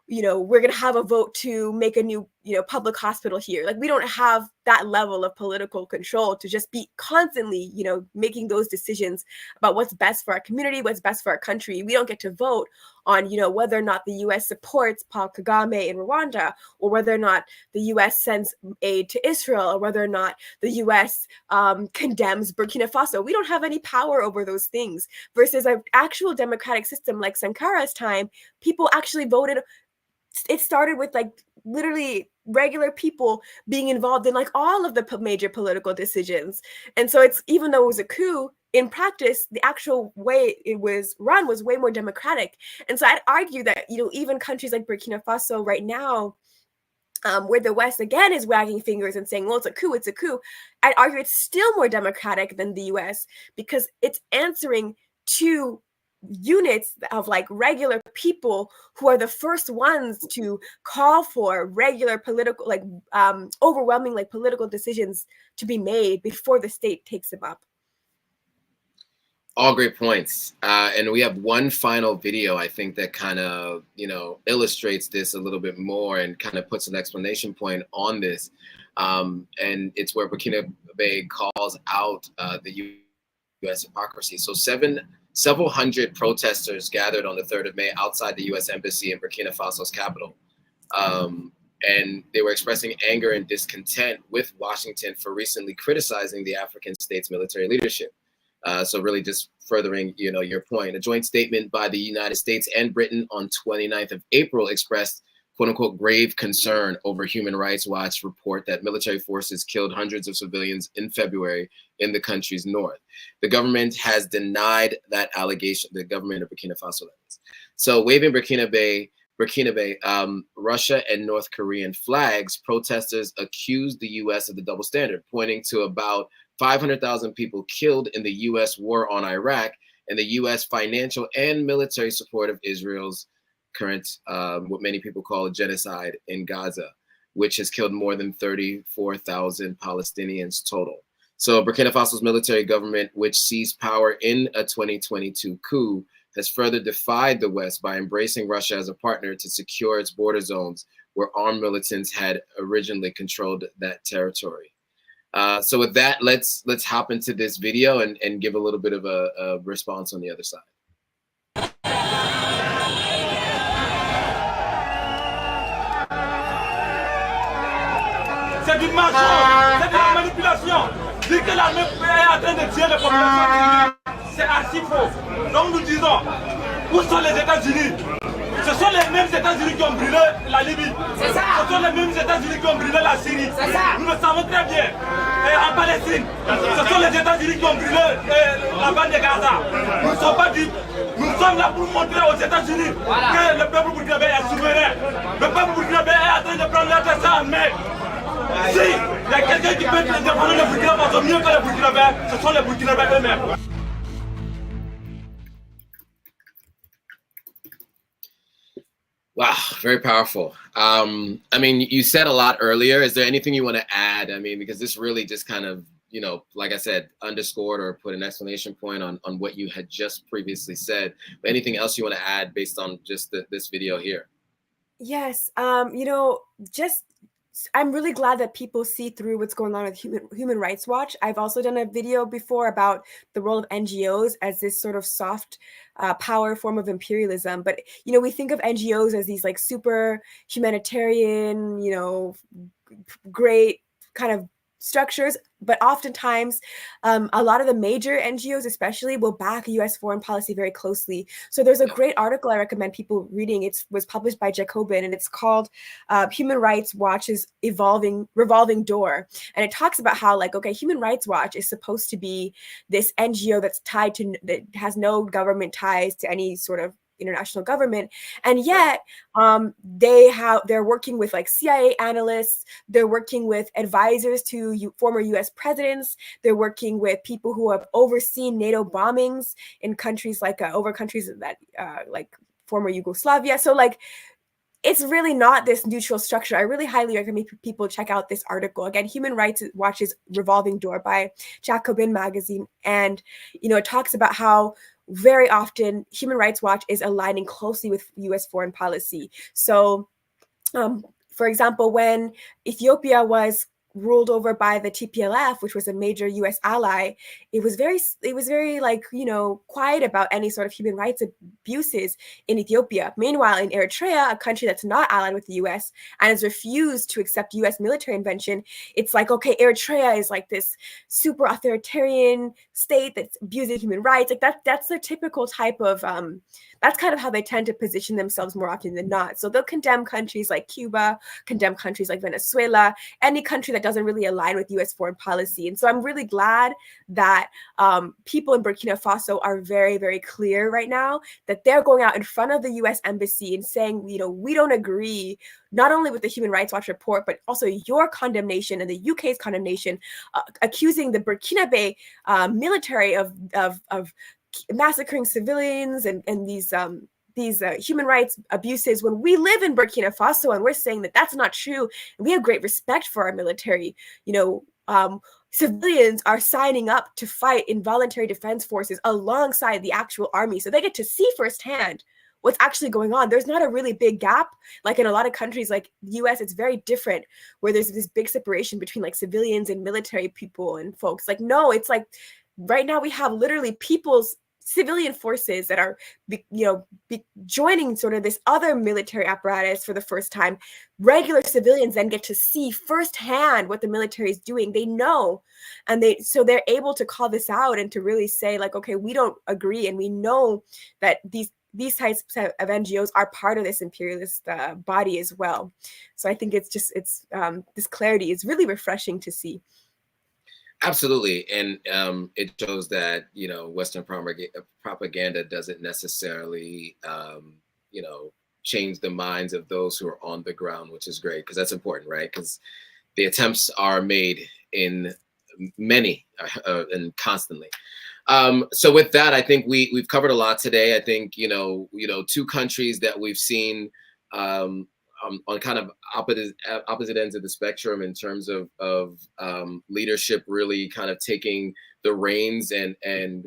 we're going to have a vote to make a new, public hospital here. Like we don't have that level of political control to just be constantly, making those decisions about what's best for our community, what's best for our country. We don't get to vote on, whether or not the U.S. supports Paul Kagame in Rwanda, or whether or not the U.S. sends aid to Israel, or whether or not the U.S. Condemns Burkina Faso. We don't have any power over those things. Versus an actual democratic system like Sankara's time, people actually voted. It started with like literally regular people being involved in like all of the major political decisions. And so it's, even though it was a coup, in practice, the actual way it was run was way more democratic. And so I'd argue that, even countries like Burkina Faso right now, where the West again is wagging fingers and saying, well, it's a coup, I'd argue it's still more democratic than the US because it's answering to units of like regular people who are the first ones to call for regular political, like overwhelming like political decisions to be made before the state takes them up. All great points. And we have one final video, I think, that kind of, illustrates this a little bit more and kind of puts an explanation point on this. And it's where Burkina Faso calls out the U.S. hypocrisy. So several hundred protesters gathered on the 3rd of May outside the U.S. Embassy in Burkina Faso's capital. And they were expressing anger and discontent with Washington for recently criticizing the African state's military leadership. So really just furthering, your point. A joint statement by the United States and Britain on 29th of April expressed, quote unquote, grave concern over Human Rights Watch report that military forces killed hundreds of civilians in February in the country's north. The government has denied that allegation, the government of Burkina Faso, that is. So waving Burkina Faso, Russia and North Korean flags, protesters accused the U.S. of the double standard, pointing to about 500,000 people killed in the U.S. war on Iraq and the U.S. financial and military support of Israel's current, what many people call genocide in Gaza, which has killed more than 34,000 Palestinians total. So Burkina Faso's military government, which seized power in a 2022 coup, has further defied the West by embracing Russia as a partner to secure its border zones where armed militants had originally controlled that territory. So with that, let's hop into this video and give a little bit of a response on the other side. C'est du mensonge, c'est de la manipulation. Dire que l'armée est en train de tuer les populations, c'est archi faux. Donc nous disons, où sont les États-Unis? Ce sont les mêmes États-Unis qui ont brûlé la Libye. C'est ça. Ce sont les mêmes États-Unis qui ont brûlé la Syrie. C'est ça. Nous le savons très bien. Et en Palestine, ce sont les États-Unis qui ont brûlé la bande de Gaza. Nous ne sommes pas dupes. Nous sommes là pour montrer aux États-Unis que le peuple burkinabé est souverain. Le peuple burkinabé est en train de prendre leur destin en main. Si il y a quelqu'un qui peut défendre le Burkina Faso mieux que les Burkinabés, ce sont les Burkinabés eux-mêmes. Wow, very powerful. I mean, you said a lot earlier. Is there anything you want to add? I mean, because this really just kind of, you know, like I said, underscored or put an exclamation point on what you had just previously said. But anything else you want to add based on just this video here? Yes, you know, I'm really glad that people see through what's going on with Human Rights Watch. I've also done a video before about the role of NGOs as this sort of soft power form of imperialism. But, you know, we think of NGOs as these like super humanitarian, you know, great kind of structures, but oftentimes a lot of the major NGOs especially will back US foreign policy very closely. So there's a great article I recommend people reading. It was published by Jacobin, and it's called Human Rights Watch's Revolving Door. And it talks about how, like, okay, Human Rights Watch is supposed to be this NGO that's tied to, that has no government ties to any sort of international government, and yet they're working with like CIA analysts, they're working with advisors to former US presidents, they're working with people who have overseen NATO bombings in countries like over countries that like former Yugoslavia. So like, it's really not this neutral structure. I really highly recommend people check out this article. Again, Human Rights Watch's Revolving Door by Jacobin magazine. And, you know, it talks about how very often Human Rights Watch is aligning closely with US foreign policy. So, for example, when Ethiopia was ruled over by the TPLF, which was a major US ally, it was very like, you know, quiet about any sort of human rights abuses in Ethiopia. Meanwhile, in Eritrea, a country that's not allied with the US and has refused to accept US military intervention, it's like, okay, Eritrea is like this super authoritarian state that's abusing human rights. Like that's the typical type of that's kind of how they tend to position themselves more often than not. So they'll condemn countries like Cuba, condemn countries like Venezuela, any country that doesn't really align with US foreign policy. And so I'm really glad that people in Burkina Faso are very, very clear right now that they're going out in front of the US embassy and saying, you know, we don't agree not only with the Human Rights Watch report, but also your condemnation and the UK's condemnation, accusing the Burkinabe military of massacring civilians and these human rights abuses when we live in Burkina Faso, and we're saying that that's not true. And we have great respect for our military. You know, civilians are signing up to fight in voluntary defense forces alongside the actual army, so they get to see firsthand what's actually going on. There's not a really big gap. Like in a lot of countries like the US, it's very different, where there's this big separation between like civilians and military people and folks. Like, no, it's like right now we have literally civilian forces that are, joining sort of this other military apparatus for the first time. Regular civilians then get to see firsthand what the military is doing. They know, and they're able to call this out and to really say like, okay, we don't agree, and we know that these types of NGOs are part of this imperialist body as well. So I think it's this clarity is really refreshing to see. Absolutely, and it shows that, you know, Western propaganda doesn't necessarily, change the minds of those who are on the ground, which is great, because that's important, right? Because the attempts are made in many and constantly. So with that, I think we've covered a lot today. I think, two countries that we've seen on kind of opposite ends of the spectrum in terms of leadership really kind of taking the reins and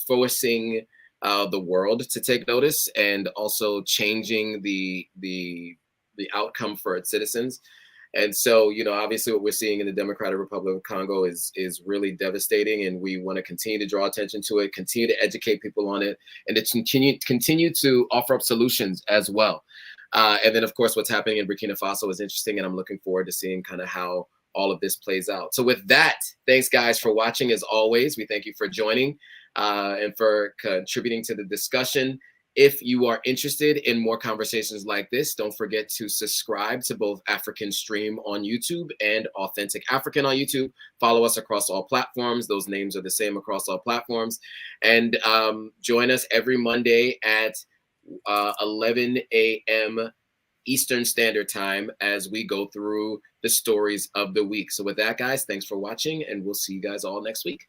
forcing the world to take notice, and also changing the outcome for its citizens. And so, you know, obviously what we're seeing in the Democratic Republic of Congo is really devastating, and we want to continue to draw attention to it, continue to educate people on it, and to continue to offer up solutions as well. And then, of course, what's happening in Burkina Faso is interesting, and I'm looking forward to seeing kind of how all of this plays out. So with that, thanks guys for watching. As always, we thank you for joining and for contributing to the discussion. If you are interested in more conversations like this, don't forget to subscribe to both African Stream on YouTube and Authentic African on YouTube. Follow us across all platforms. Those names are the same across all platforms. And join us every Monday at 11 a.m. Eastern Standard Time as we go through the stories of the week. So with that, guys, thanks for watching, and we'll see you guys all next week.